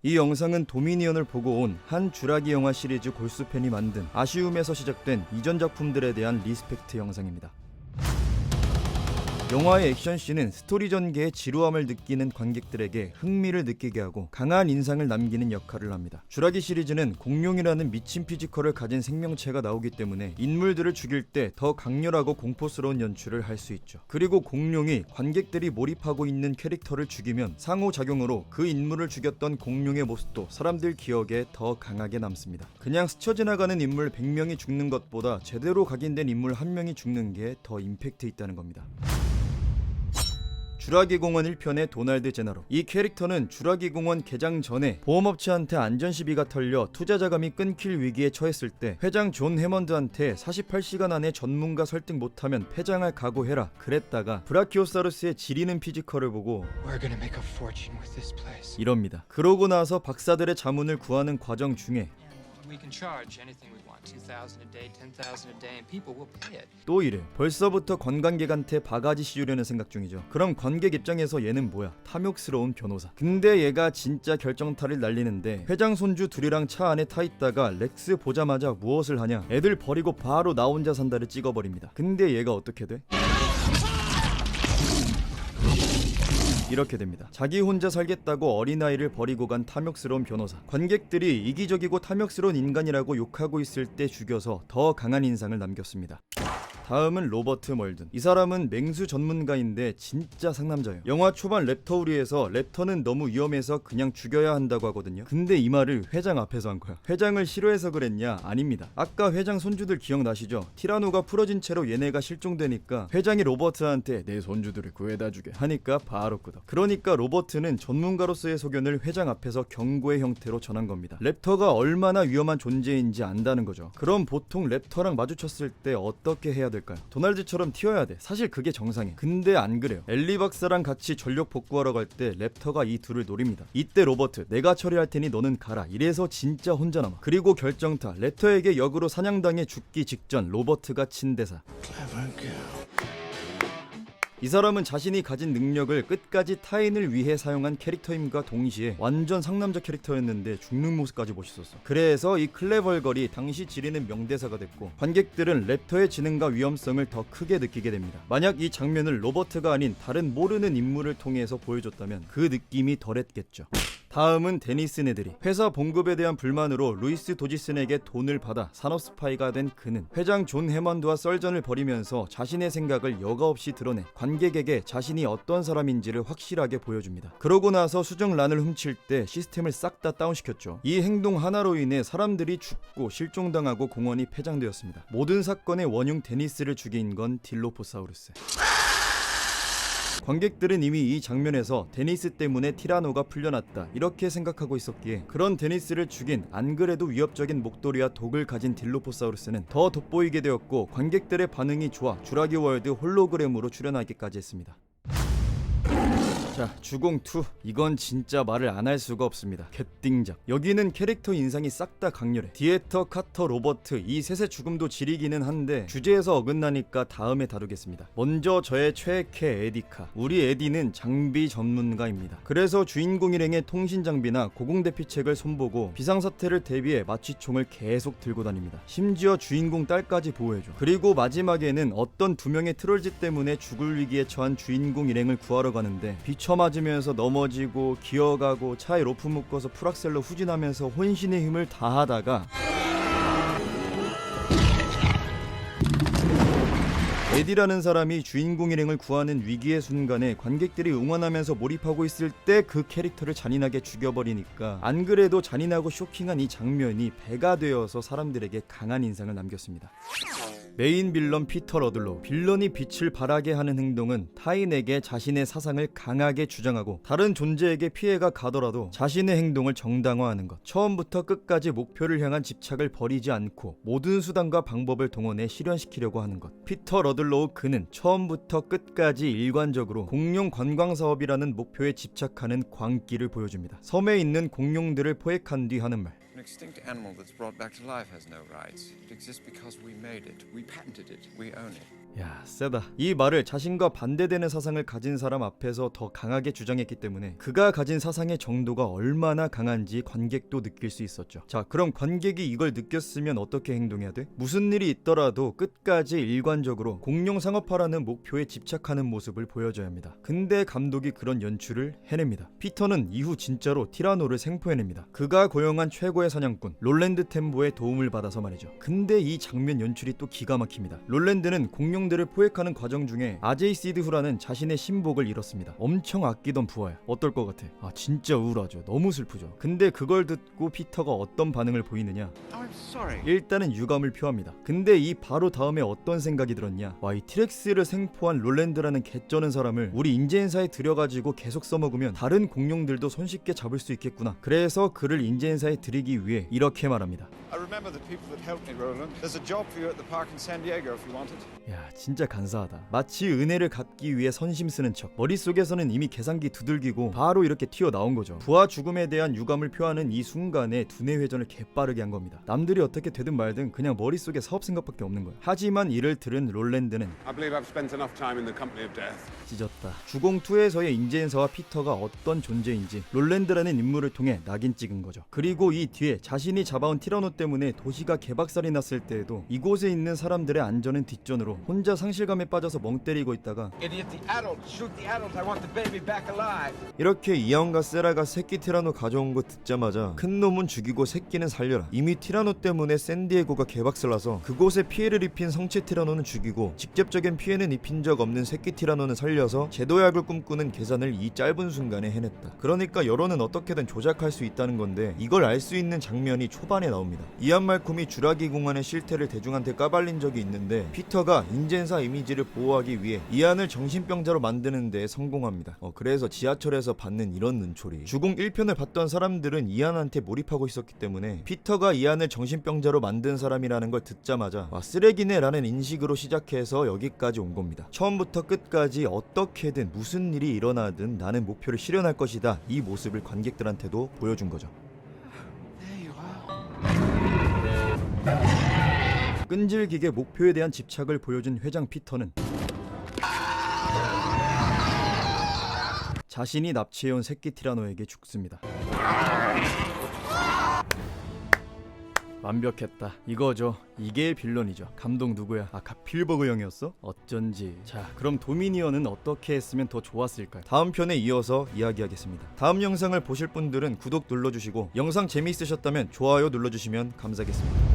이 영상은 도미니언을 보고 온 한 쥬라기 영화 시리즈 골수팬이 만든 아쉬움에서 시작된 이전 작품들에 대한 리스펙트 영상입니다. 영화의 액션씬은 스토리 전개의 지루함을 느끼는 관객들에게 흥미를 느끼게 하고 강한 인상을 남기는 역할을 합니다. 쥬라기 시리즈는 공룡이라는 미친 피지컬을 가진 생명체가 나오기 때문에 인물들을 죽일 때 더 강렬하고 공포스러운 연출을 할 수 있죠. 그리고 공룡이 관객들이 몰입하고 있는 캐릭터를 죽이면 상호작용으로 그 인물을 죽였던 공룡의 모습도 사람들 기억에 더 강하게 남습니다. 그냥 스쳐 지나가는 인물 100명이 죽는 것보다 제대로 각인된 인물 1명이 죽는 게 더 임팩트 있다는 겁니다. 쥬라기 공원 1편의 도널드 제너로. 이 캐릭터는 쥬라기 공원 개장 전에 보험업체한테 안전시비가 털려 투자 자금이 끊길 위기에 처했을 때 회장 존 해먼드한테 48시간 안에 전문가 설득 못하면 폐장할 각오해라 그랬다가 브라키오사우루스의 지리는 피지컬을 보고 이럽니다. 그러고 나서 박사들의 자문을 구하는 과정 중에 또 이래. 벌써부터 관광객한테 바가지 씌우려는 생각 중이죠. 그럼 관객 입장에서 얘는 뭐야? 탐욕스러운 변호사. 근데 얘가 진짜 결정타를 날리는데 회장 손주 둘이랑 차 안에 타있다가 렉스 보자마자 무엇을 하냐? 애들 버리고 바로 나 혼자 산다를 찍어버립니다. 근데 얘가 어떻게 돼? 이렇게 됩니다. 자기 혼자 살겠다고 어린아이를 버리고 간 탐욕스러운 변호사. 관객들이 이기적이고 탐욕스러운 인간이라고 욕하고 있을 때 죽여서 더 강한 인상을 남겼습니다. 다음은 로버트 멀든. 이 사람은 맹수 전문가인데 진짜 상남자예요. 영화 초반 랩터우리에서 랩터는 너무 위험해서 그냥 죽여야 한다고 하거든요. 근데 이 말을 회장 앞에서 한 거야. 회장을 싫어해서 그랬냐? 아닙니다. 아까 회장 손주들 기억나시죠? 티라노가 풀어진 채로 얘네가 실종되니까 회장이 로버트한테 내 손주들을 구해다 주게 하니까 바로 끄덕. 그러니까 로버트는 전문가로서의 소견을 회장 앞에서 경고의 형태로 전한 겁니다. 랩터가 얼마나 위험한 존재인지 안다는 거죠. 그럼 보통 랩터랑 마주쳤을 때 어떻게 해야 될까요? 도널드처럼 튀어야 돼. 사실 그게 정상이에요. 근데 안 그래요. 엘리 박사랑 같이 전력 복구하러 갈 때 랩터가 이 둘을 노립니다. 이때 로버트, 내가 처리할 테니 너는 가라. 이래서 진짜 혼자 남아. 그리고 결정타, 랩터에게 역으로 사냥당해 죽기 직전 로버트가 친 대사. 이 사람은 자신이 가진 능력을 끝까지 타인을 위해 사용한 캐릭터임과 동시에 완전 상남자 캐릭터였는데 죽는 모습까지 멋있었어. 그래서 이 클레벌걸이 당시 지리는 명대사가 됐고 관객들은 랩터의 지능과 위험성을 더 크게 느끼게 됩니다. 만약 이 장면을 로버트가 아닌 다른 모르는 인물을 통해서 보여줬다면 그 느낌이 덜했겠죠. 다음은 데니스 네들이. 회사 봉급에 대한 불만으로 루이스 도지슨에게 돈을 받아 산업 스파이가 된 그는 회장 존 해먼드와 썰전을 벌이면서 자신의 생각을 여과 없이 드러내 관객에게 자신이 어떤 사람인지를 확실하게 보여줍니다. 그러고 나서 수정란을 훔칠 때 시스템을 싹 다 다운시켰죠. 이 행동 하나로 인해 사람들이 죽고 실종당하고 공원이 폐장되었습니다. 모든 사건의 원흉 데니스를 죽인 건 딜로포사우루스. 관객들은 이미 이 장면에서 데니스 때문에 티라노가 풀려났다 이렇게 생각하고 있었기에 그런 데니스를 죽인 안 그래도 위협적인 목도리와 독을 가진 딜로포사우루스는 더 돋보이게 되었고 관객들의 반응이 좋아 쥬라기 월드 홀로그램으로 출연하기까지 했습니다. 자, 주공2. 이건 진짜 말을 안 할 수가 없습니다. 개띵작. 여기는 캐릭터 인상이 싹 다 강렬해. 디에터, 카터, 로버트 이 셋의 죽음도 지리기는 한데 주제에서 어긋나니까 다음에 다루겠습니다. 먼저 저의 최애캐 에디카. 우리 에디는 장비 전문가입니다. 그래서 주인공 일행의 통신 장비나 고공대피책을 손보고 비상사태를 대비해 마취총을 계속 들고 다닙니다. 심지어 주인공 딸까지 보호해줘. 그리고 마지막에는 어떤 두 명의 트롤즈 때문에 죽을 위기에 처한 주인공 일행을 구하러 가는데 쳐맞으면서 넘어지고 기어가고 차에 로프 묶어서 풀악셀로 후진하면서 혼신의 힘을 다하다가 에디라는 사람이 주인공 일행을 구하는 위기의 순간에 관객들이 응원하면서 몰입하고 있을 때 그 캐릭터를 잔인하게 죽여버리니까 안 그래도 잔인하고 쇼킹한 이 장면이 배가 되어서 사람들에게 강한 인상을 남겼습니다. 메인 빌런 피터 러들로우. 빌런이 빛을 발하게 하는 행동은 타인에게 자신의 사상을 강하게 주장하고 다른 존재에게 피해가 가더라도 자신의 행동을 정당화하는 것. 처음부터 끝까지 목표를 향한 집착을 버리지 않고 모든 수단과 방법을 동원해 실현시키려고 하는 것. 피터 러들로우 그는 처음부터 끝까지 일관적으로 공룡 관광사업이라는 목표에 집착하는 광기를 보여줍니다. 섬에 있는 공룡들을 포획한 뒤 하는 말. An extinct animal that's brought back to life has no rights. It exists because we made it. We patented it. We own it. 야, 세다. 이 말을 자신과 반대되는 사상을 가진 사람 앞에서 더 강하게 주장했기 때문에 그가 가진 사상의 정도가 얼마나 강한지 관객도 느낄 수 있었죠. 자, 그럼 관객이 이걸 느꼈으면 어떻게 행동해야 돼? 무슨 일이 있더라도 끝까지 일관적으로 공룡 상업화라는 목표에 집착하는 모습을 보여줘야 합니다. 근데 감독이 그런 연출을 해냅니다. 피터는 이후 진짜로 티라노를 생포해냅니다. 그가 고용한 최고의 사냥꾼 롤랜드 템보의 도움을 받아서 말이죠. 근데 이 장면 연출이 또 기가 막힙니다. 롤랜드는 공룡들을 포획하는 과정 중에 아제이 시드후라는 자신의 신복을 잃었습니다. 엄청 아끼던 부하야. 어떨 것 같아? 아, 진짜 우울하죠. 너무 슬프죠. 근데 그걸 듣고 피터가 어떤 반응을 보이느냐? 일단은 유감을 표합니다. 근데 이 바로 다음에 어떤 생각이 들었냐? 와, 이 티렉스를 생포한 롤랜드라는 개쩌는 사람을 우리 인제인사에 들여가지고 계속 써먹으면 다른 공룡들도 손쉽게 잡을 수 있겠구나. 그래서 그를 인제인사에 들이기 위해 이렇게 말합니다. I remember the people that helped me, Roland. There's a job for you at the park in San Diego if you want it. 야, 진짜 간사하다. 마치 은혜를 갚기 위해 선심 쓰는 척. 머릿속에서는 이미 계산기 두들기고 바로 이렇게 튀어나온 거죠. 부하 죽음에 대한 유감을 표하는 이 순간에 두뇌 회전을 개빠르게 한 겁니다. 남들이 어떻게 되든 말든 그냥 머릿속에 사업 생각밖에 없는 거야. 하지만 이를 들은 롤랜드는 I believe I've spent enough time in the company of death. 찢었다. 주공2에서의 인제인사와 피터가 어떤 존재인지 롤랜드라는 인물을 통해 낙인 찍은 거죠. 그리고 이 뒤에 자신이 잡아온 티라노 때문에 도시가 개박살이 났을 때에도 이곳에 있는 사람들의 안전은 뒷전으로 혼자 상실감에 빠져서 멍 때리고 있다가 Idiot, the adult. Shoot the adult. I want the baby back alive. 이렇게 이안과 세라가 새끼 티라노 가져온 거 듣자마자 큰 놈은 죽이고 새끼는 살려라. 이미 티라노 때문에 샌디에고가 개박살나서 그곳에 피해를 입힌 성체 티라노는 죽이고 직접적인 피해는 입힌 적 없는 새끼 티라노는 살려서 제도약을 꿈꾸는 계산을 이 짧은 순간에 해냈다. 그러니까 여론은 어떻게든 조작할 수 있다는 건데 이걸 알 수 있는 장면이 초반에 나옵니다. 이안 말콤이 주라기 공원의 실태를 대중한테 까발린 적이 있는데 피터가 인젠사 이미지를 보호하기 위해 이안을 정신병자로 만드는 데 성공합니다. 그래서 지하철에서 받는 이런 눈초리. 주공 1편을 봤던 사람들은 이안한테 몰입하고 있었기 때문에 피터가 이안을 정신병자로 만든 사람이라는 걸 듣자마자 와, 쓰레기네 라는 인식으로 시작해서 여기까지 온 겁니다. 처음부터 끝까지 어떻게든 무슨 일이 일어나든 나는 목표를 실현할 것이다. 이 모습을 관객들한테도 보여준 거죠. 끈질기게 목표에 대한 집착을 보여준 회장 피터는 자신이 납치해온 새끼 티라노에게 죽습니다. 완벽했다. 이거죠. 이게 빌런이죠. 감독 누구야? 아까 필버그 형이었어? 어쩐지. 자, 그럼 도미니언은 어떻게 했으면 더 좋았을까요? 다음 편에 이어서 이야기하겠습니다. 다음 영상을 보실 분들은 구독 눌러주시고 영상 재미있으셨다면 좋아요 눌러주시면 감사하겠습니다.